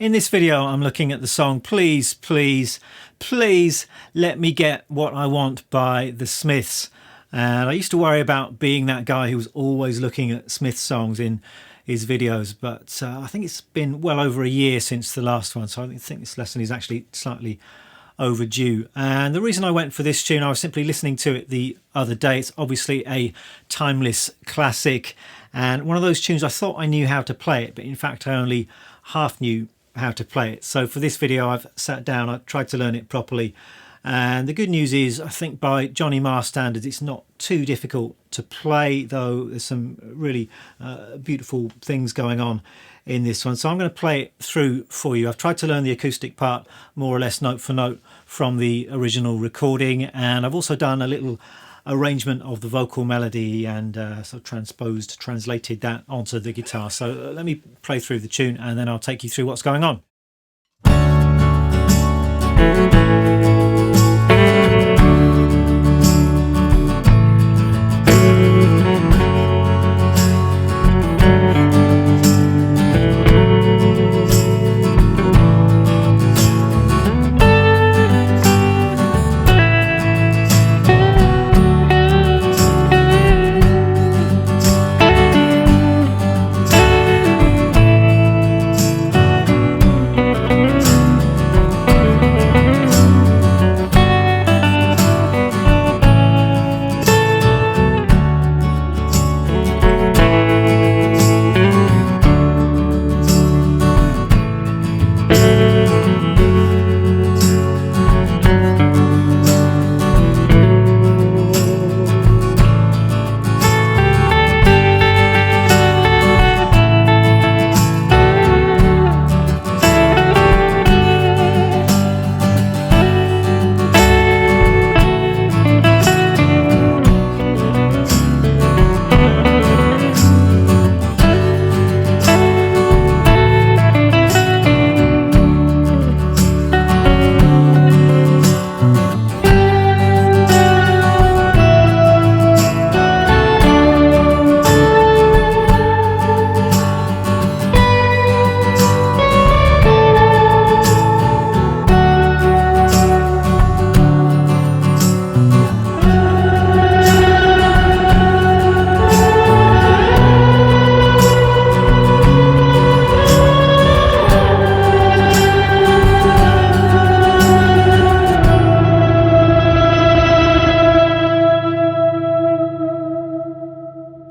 In this video, I'm looking at the song Please, Please, Please Let Me Get What I Want by the Smiths. And I used to worry about being that guy who was always looking at Smiths songs in his videos, but I think it's been well over a year since the last one, so I think this lesson is actually slightly overdue. And the reason I went for this tune, I was simply listening to it the other day. It's obviously a timeless classic, and one of those tunes I thought I knew how to play it, but in fact I only half knew how to play it. So for this video I've sat down, I tried to learn it properly, and the good news is I think by Johnny Marr standards it's not too difficult to play, though there's some really beautiful things going on in this one. So I'm going to play it through for you. I've tried to learn the acoustic part more or less note for note from the original recording, and I've also done a little arrangement of the vocal melody and sort of translated that onto the guitar. So let me play through the tune and then I'll take you through what's going on.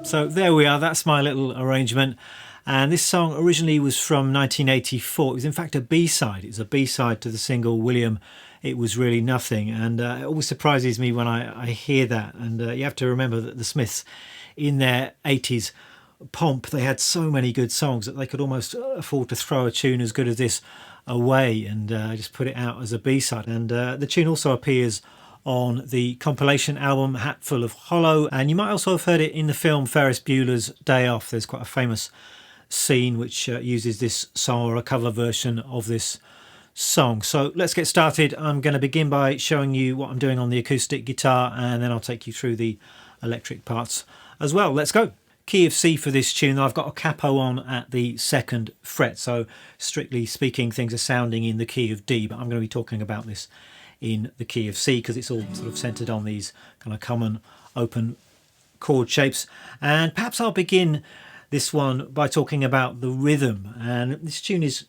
So there we are, that's my little arrangement. And this song originally was from 1984. It was in fact a B-side. It's a B-side to the single William, It Was Really Nothing. And it always surprises me when I hear that. And you have to remember that the Smiths, in their 80s pomp, they had so many good songs that they could almost afford to throw a tune as good as this away and just put it out as a B-side. And the tune also appears on the compilation album Hatful of Hollow, and you might also have heard it in the film Ferris Bueller's Day Off. There's quite a famous scene which uses this song, or a cover version of this song. So let's get started. I'm going to begin by showing you what I'm doing on the acoustic guitar, and then I'll take you through the electric parts as well. Let's go. Key of C for this tune. I've got a capo on at the 2nd fret, so strictly speaking things are sounding in the key of D, but I'm going to be talking about this in the key of C because it's all sort of centered on these kind of common open chord shapes. And perhaps I'll begin this one by talking about the rhythm. And this tune is,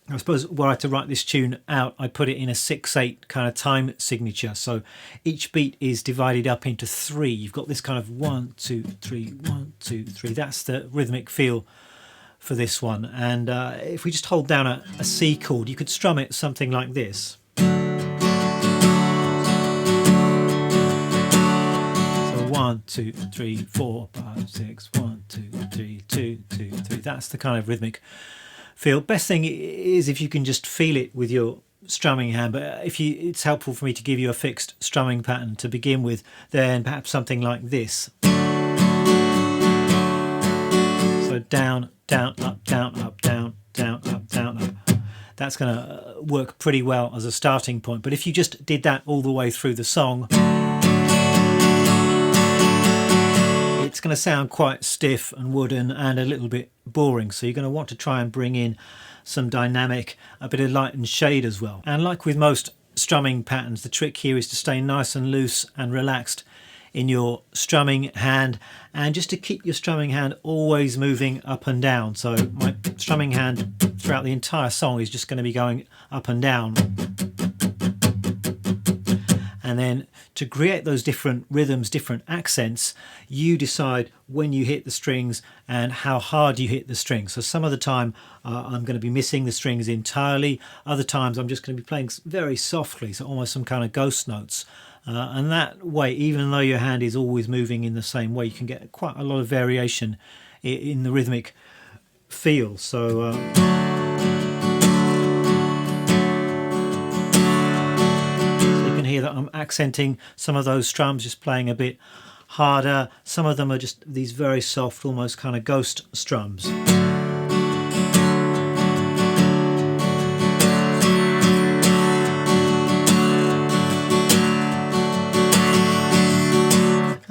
I suppose, were I to write this tune out, I put it in a 6/8 kind of time signature. So each beat is divided up into 3. You've got this kind of 1, 2, 3, 1, 2, 3. That's the rhythmic feel for this one. And if we just hold down a C chord, you could strum it something like this. 1, 2, 3, 4, 5, 6, 1, 2, 3, 2, 2, 3. That's the kind of rhythmic feel. Best thing is if you can just feel it with your strumming hand, but it's helpful for me to give you a fixed strumming pattern to begin with, then perhaps something like this. So down, down, up, down, up, down, down, up, down, up. That's going to work pretty well as a starting point, but if you just did that all the way through the song, it's going to sound quite stiff and wooden and a little bit boring, so you're going to want to try and bring in some dynamic, a bit of light and shade as well. And like with most strumming patterns, the trick here is to stay nice and loose and relaxed in your strumming hand, and just to keep your strumming hand always moving up and down. So my strumming hand throughout the entire song is just going to be going up and down. And then to create those different rhythms, different accents, you decide when you hit the strings and how hard you hit the strings. So some of the time I'm going to be missing the strings entirely. Other times I'm just going to be playing very softly, so almost some kind of ghost notes. And that way, even though your hand is always moving in the same way, you can get quite a lot of variation in the rhythmic feel. So you can hear that I'm accenting some of those strums, just playing a bit harder. Some of them are just these very soft, almost kind of ghost strums.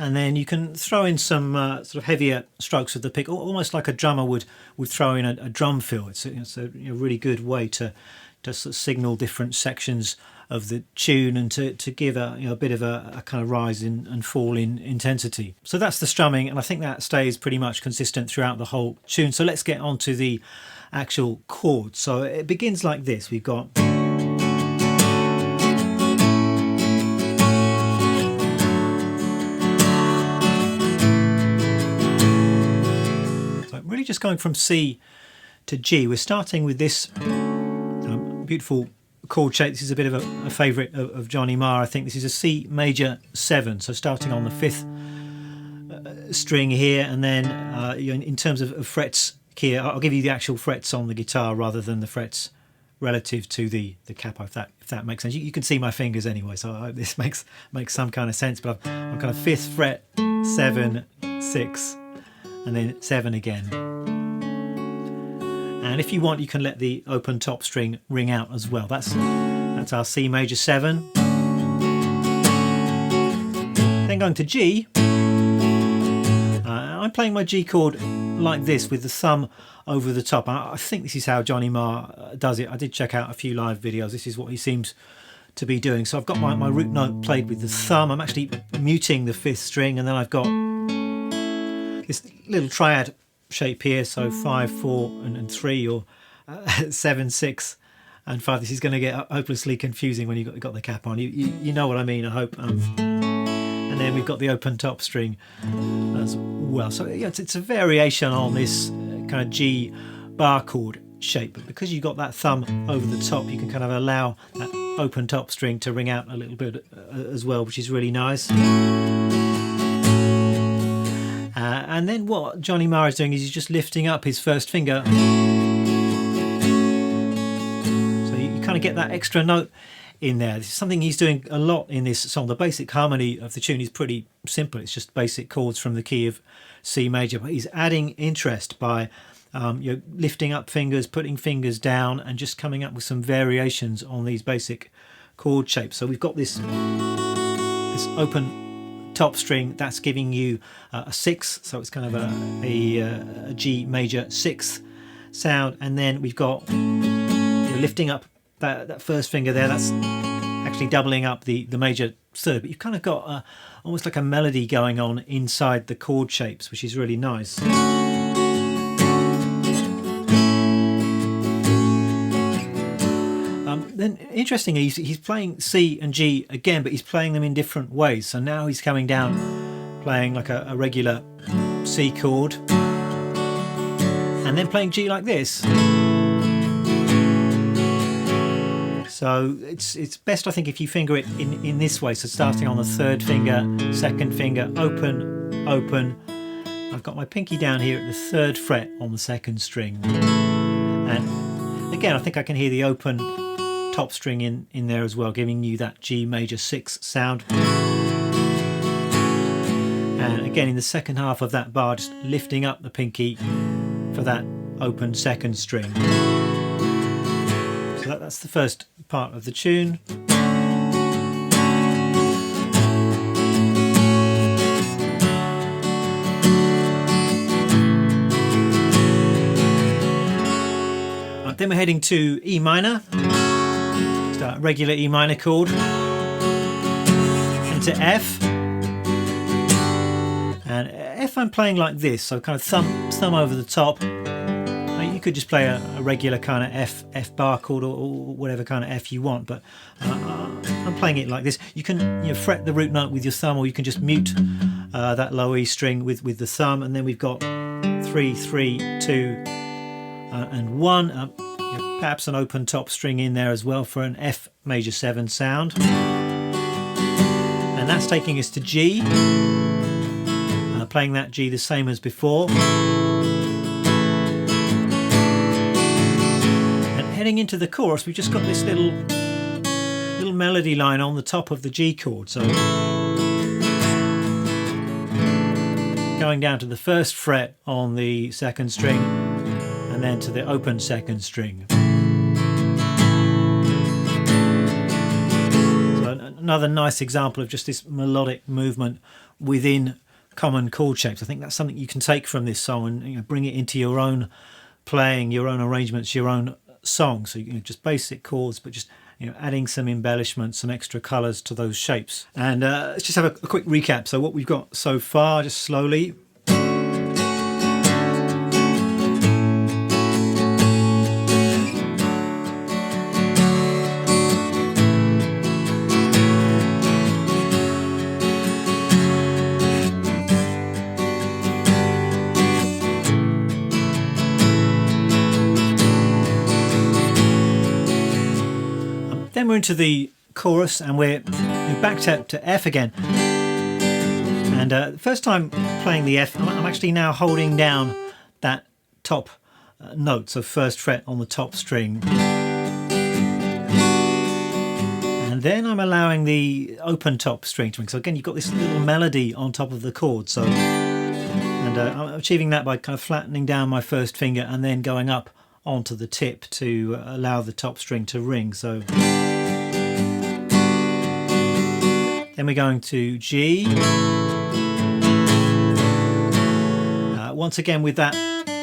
And then you can throw in some sort of heavier strokes with the pick, almost like a drummer would throw in a drum fill. It's a really good way to sort of signal different sections of the tune and to give a bit of a kind of rise in and fall in intensity. So that's the strumming, and I think that stays pretty much consistent throughout the whole tune. So let's get on to the actual chords. So it begins like this. We've got... really just going from C to G. We're starting with this beautiful chord shape. This is a bit of a favourite of Johnny Marr. I think this is a C major 7, so starting on the 5th string here, and then in terms of frets here, I'll give you the actual frets on the guitar rather than the frets relative to the capo, if that makes sense. You can see my fingers anyway, so I hope this makes some kind of sense. But I'm kind of 5th fret, 7, 6, and then 7 again. And if you want, you can let the open top string ring out as well. That's our C major 7. Then going to G, I'm playing my G chord like this with the thumb over the top. I think this is how Johnny Marr does it. I did check out a few live videos. This is what he seems to be doing. So I've got my root note played with the thumb. I'm actually muting the 5th string, and then I've got this little triad shape here, so 5, 4 and 3, or 7, 6 and 5. This is going to get hopelessly confusing when you've got the cap on. You know what I mean, I hope. And then we've got the open top string as well. So yeah, it's a variation on this kind of G bar chord shape, but because you've got that thumb over the top, you can kind of allow that open top string to ring out a little bit as well, which is really nice. And then what Johnny Marr is doing is he's just lifting up his first finger. So you kind of get that extra note in there. This is something he's doing a lot in this song. The basic harmony of the tune is pretty simple. It's just basic chords from the key of C major, but he's adding interest by lifting up fingers, putting fingers down, and just coming up with some variations on these basic chord shapes. So we've got this open top string that's giving you a 6, so it's kind of a G major 6th sound, and then we've got lifting up that first finger there. That's actually doubling up the major 3rd, but you've kind of got almost like a melody going on inside the chord shapes, which is really nice. Then interestingly, he's playing C and G again, but he's playing them in different ways. So now he's coming down playing like a regular C chord, and then playing G like this. So it's best, I think, if you finger it in this way. So starting on the 3rd finger, 2nd finger, open, open. I've got my pinky down here at the 3rd fret on the 2nd string, and again I think I can hear the open top string in there as well, giving you that G major 6 sound. And again in the second half of that bar, just lifting up the pinky for that open 2nd string. So that's the first part of the tune. Then we're heading to E minor, just a regular E minor chord, into F, and F I'm playing like this, so kind of thumb over the top. You could just play a regular kind of F bar chord or whatever kind of F you want, but I'm playing it like this. You can fret the root note with your thumb, or you can just mute that low E string with the thumb, and then we've got 3, 3, 2, and 1. Perhaps an open top string in there as well for an F major 7 sound. And that's taking us to G. Playing that G the same as before. And heading into the chorus, we've just got this little melody line on the top of the G chord. So going down to the first fret on the second string, and then to the open second string. So another nice example of just this melodic movement within common chord shapes. I think that's something you can take from this song and bring it into your own playing, your own arrangements, your own song. So just basic chords, but just adding some embellishment, some extra colours to those shapes. And let's just have a quick recap. So what we've got so far, just slowly. Then we're into the chorus, and we're back to F again. And the first time playing the F, I'm actually now holding down that top note, so first fret on the top string. And then I'm allowing the open top string to ring. So again, you've got this little melody on top of the chord. So, and I'm achieving that by kind of flattening down my first finger and then going up onto the tip to allow the top string to ring. So then we're going to G. Once again with that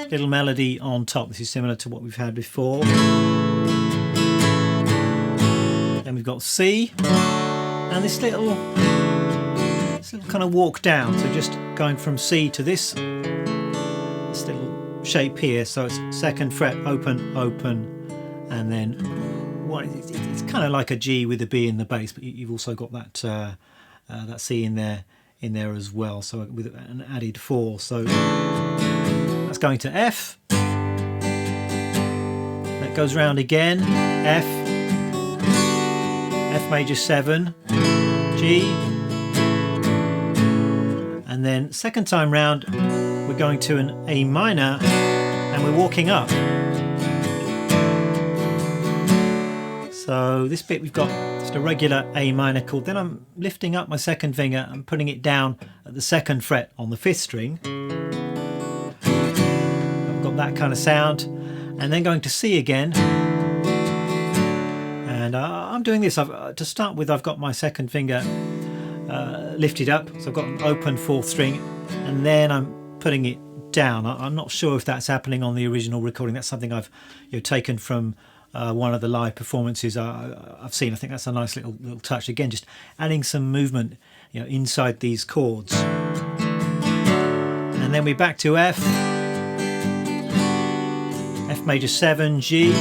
little melody on top. This is similar to what we've had before. Then we've got C, and this little kind of walk down. So just going from C to this little shape here. So it's second fret, open, open, and then it's kind of like a G with a B in the bass, but you've also got that that C in there as well. So with an added 4. So that's going to F. That goes round again. F major 7, G, and then second time round we're going to an A minor, and we're walking up. So this bit we've got just a regular A minor chord, then I'm lifting up my second finger and putting it down at the second fret on the 5th string. I've got that kind of sound, and then going to C again. And I'm doing this, to start with I've got my second finger lifted up, so I've got an open 4th string, and then I'm putting it down. I'm not sure if that's happening on the original recording. That's something I've taken from one of the live performances I've seen. I think that's a nice little touch. Again, just adding some movement inside these chords. And then we're back to F major 7, G,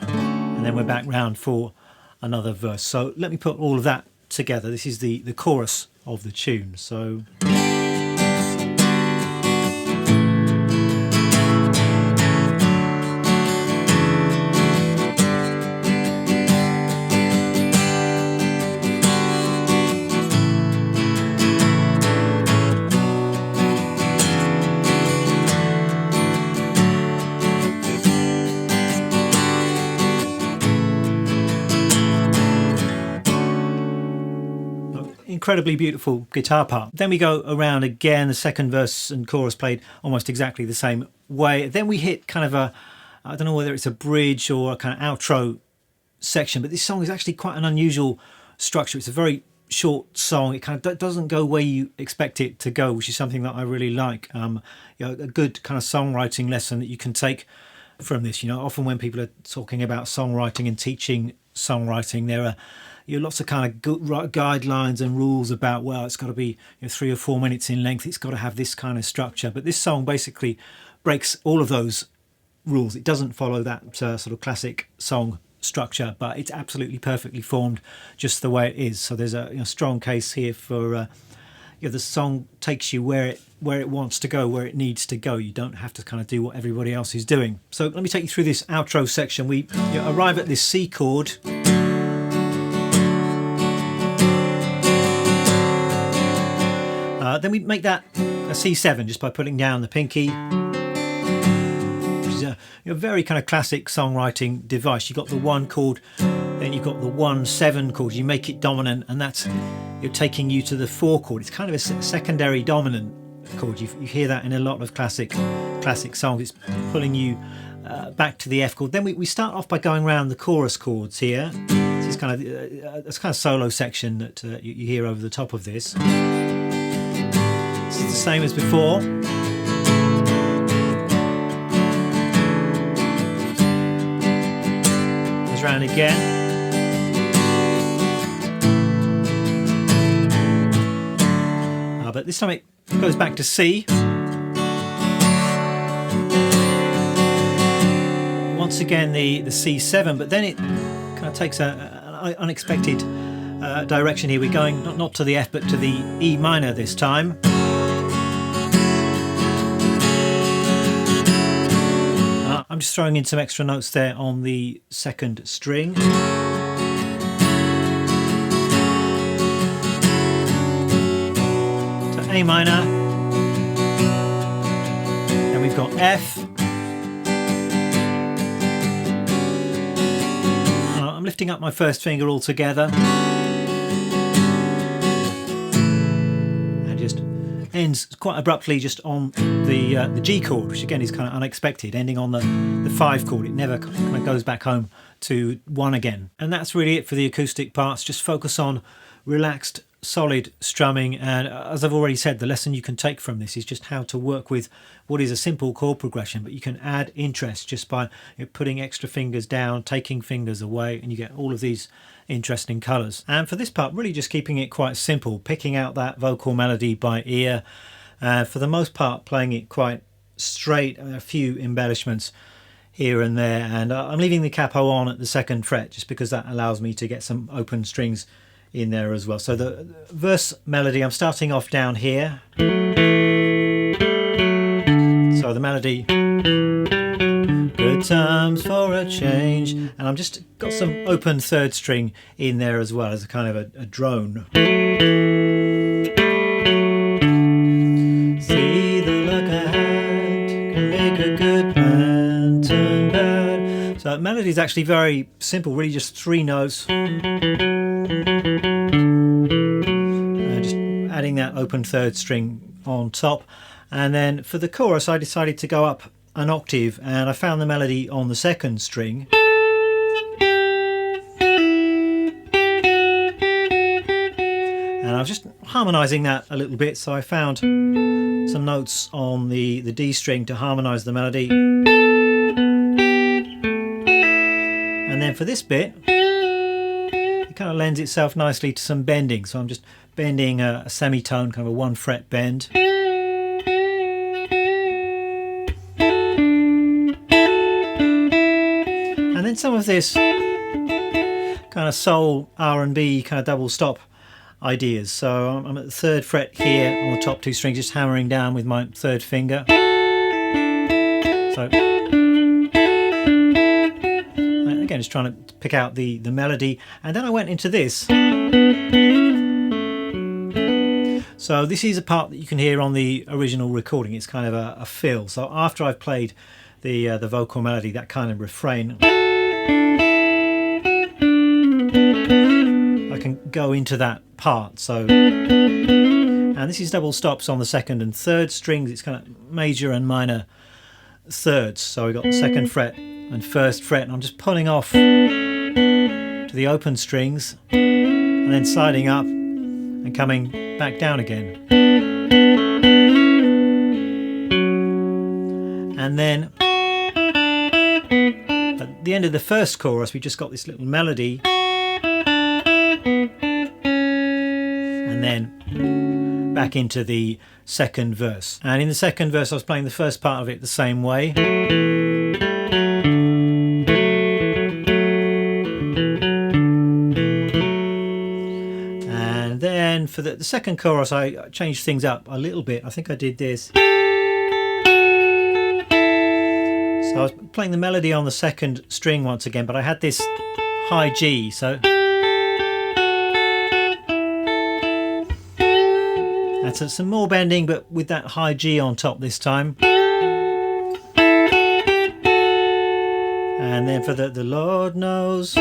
and then we're back round for another verse. So let me put all of that together. This is the chorus of the tune. So incredibly beautiful guitar part. Then we go around again, the second verse and chorus played almost exactly the same way. Then we hit kind of I don't know whether it's a bridge or a kind of outro section, but this song is actually quite an unusual structure. It's a very short song. It kind of doesn't go where you expect it to go, which is something that I really like. A good kind of songwriting lesson that you can take from this. Often when people are talking about songwriting and teaching songwriting, there are lots of kind of guidelines and rules about, well, it's got to be 3 or 4 minutes in length, it's got to have this kind of structure. But this song basically breaks all of those rules. It doesn't follow that sort of classic song structure, but it's absolutely perfectly formed just the way it is. So there's a strong case here for the song takes you where it wants to go, where it needs to go. You don't have to kind of do what everybody else is doing. So let me take you through this outro section. We arrive at this C chord. Then we make that a C7 just by putting down the pinky, which is a very kind of classic songwriting device. You've got the 1 chord, then you've got the 1-7 chord. You make it dominant, and that's taking you to the 4 chord. It's kind of a secondary dominant chord. You hear that in a lot of classic songs. It's pulling you back to the F chord. Then we start off by going around the chorus chords here. This is kind of solo section that you hear over the top of this. It's the same as before. Goes round again. But this time it goes back to C. Once again the C7, but then it kind of takes an unexpected direction here. We're going not to the F but to the E minor this time. I'm just throwing in some extra notes there on the 2nd string. To A minor. Then we've got F. I'm lifting up my first finger all together. And just ends quite abruptly just on the G chord, which again is kind of unexpected, ending on the 5 chord. It never kind of goes back home to 1 again. And that's really it for the acoustic parts. Just focus on relaxed, solid strumming. And as I've already said, the lesson you can take from this is just how to work with what is a simple chord progression, but you can add interest just by putting extra fingers down, taking fingers away, and you get all of these interesting colours. And for this part, really just keeping it quite simple, picking out that vocal melody by ear, for the most part playing it quite straight, a few embellishments here and there, and I'm leaving the capo on at the 2nd fret just because that allows me to get some open strings in there as well. So the verse melody, I'm starting off down here. So the melody, good times for a change, and I'm just got some open 3rd string in there as well as a kind of a drone. See the look ahead can make a good man turn bad. So the melody is actually very simple, really just 3 notes. Just adding that open 3rd string on top. And then for the chorus I decided to go up an octave, and I found the melody on the 2nd string. And I was just harmonising that a little bit, so I found some notes on the D string to harmonise the melody. And then for this bit, it kind of lends itself nicely to some bending, so I'm just bending a semitone, kind of a 1 fret bend. And then some of this kind of soul R&B kind of double stop ideas. So I'm at the 3rd fret here on the top 2 strings, just hammering down with my 3rd finger. So again, just trying to pick out the melody, and then I went into this. So this is a part that you can hear on the original recording. It's kind of a fill. So after I've played the vocal melody, that kind of refrain, I can go into that part. So, and this is double stops on the 2nd and 3rd strings. It's kind of major and minor thirds. So we've got the 2nd fret and 1st fret, and I'm just pulling off to the open strings and then sliding up and coming back down again. And then at the end of the first chorus we just got this little melody, and then back into the second verse. And in the second verse I was playing the first part of it the same way. And then for the second chorus I changed things up a little bit. I think I did this. So I was playing the melody on the second string once again, but I had this high G, so that's some more bending, but with that high G on top this time. And then for the Lord knows,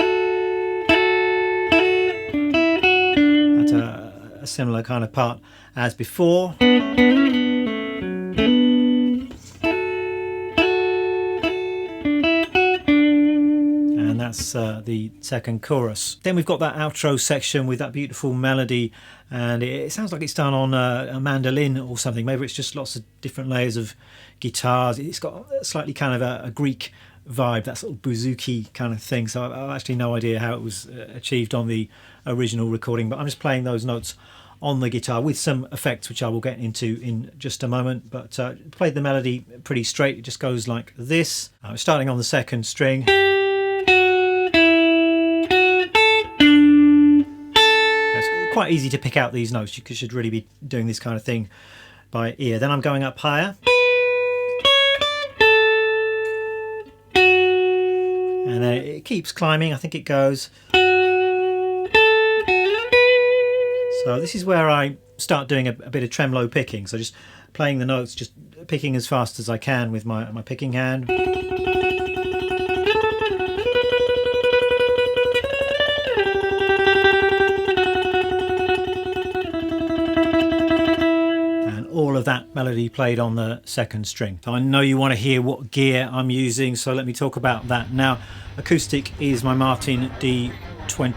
that's a similar kind of part as before. And that's the second chorus. Then we've got that outro section with that beautiful melody, and it sounds like it's done on a mandolin or something. Maybe it's just lots of different layers of guitars. It's got slightly kind of a Greek vibe, that sort of bouzouki kind of thing. So I've actually no idea how it was achieved on the original recording, but I'm just playing those notes on the guitar with some effects which I will get into in just a moment. But played the melody pretty straight. It just goes like this. Starting on the second string. It's quite easy to pick out these notes. You should really be doing this kind of thing by ear. Then I'm going up higher. And then it keeps climbing. I think it goes. So this is where I start doing a bit of tremolo picking. So just playing the notes, just picking as fast as I can with my picking hand. And all of that melody played on the second string. I know you want to hear what gear I'm using, so let me talk about that now. Acoustic is my Martin D20.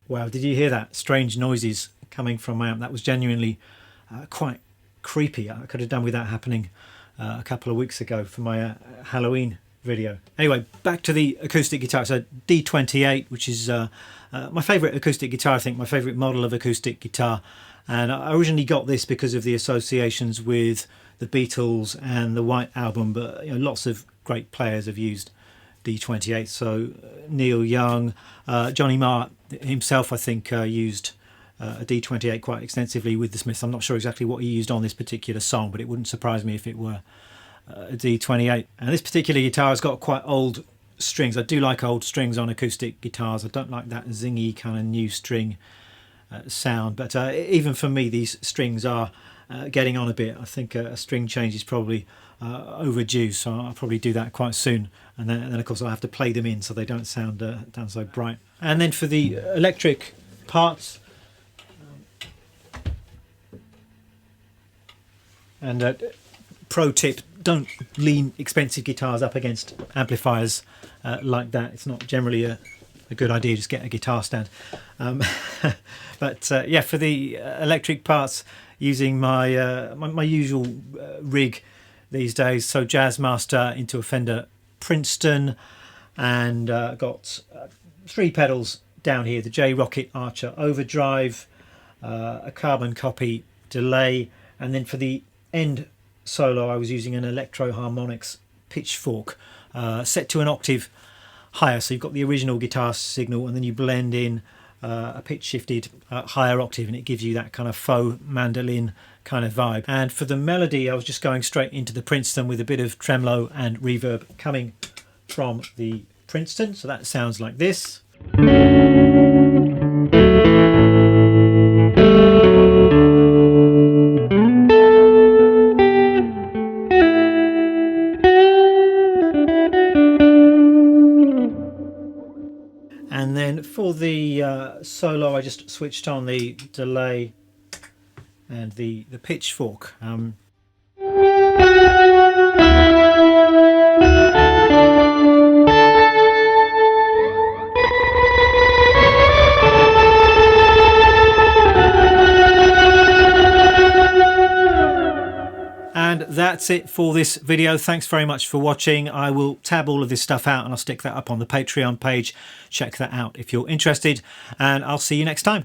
Wow, did you hear that? Strange noises coming from my amp. That was genuinely quite creepy. I could have done with that happening a couple of weeks ago for my Halloween video. Anyway, back to the acoustic guitar. So D28, which is my favourite acoustic guitar, I think, my favourite model of acoustic guitar. And I originally got this because of the associations with the Beatles and the White Album, but lots of great players have used D28. So Neil Young, Johnny Marr himself, I think, used a D28 quite extensively with the Smiths. I'm not sure exactly what he used on this particular song, but it wouldn't surprise me if it were a D28. And this particular guitar has got quite old strings. I do like old strings on acoustic guitars. I don't like that zingy kind of new string sound, but even for me these strings are getting on a bit. I think a string change is probably overdue, so I'll probably do that quite soon, and then of course I'll have to play them in so they don't sound so bright. And then for the electric parts, and pro tip, don't lean expensive guitars up against amplifiers like that. It's not generally a good idea. Just get a guitar stand. But yeah, for the electric parts, using my my usual rig these days. So Jazzmaster into a Fender Princeton, and got 3 pedals down here: the J Rocket Archer Overdrive, a carbon copy delay, and then for the end solo I was using an Electro Harmonics pitchfork set to an octave higher. So you've got the original guitar signal, and then you blend in a pitch shifted higher octave, and it gives you that kind of faux mandolin kind of vibe. And for the melody I was just going straight into the Princeton with a bit of tremolo and reverb coming from the Princeton. So that sounds like this. And then for the solo I just switched on the delay and the pitchfork. And that's it for this video. Thanks very much for watching. I will tab all of this stuff out and I'll stick that up on the Patreon page. Check that out if you're interested, and I'll see you next time.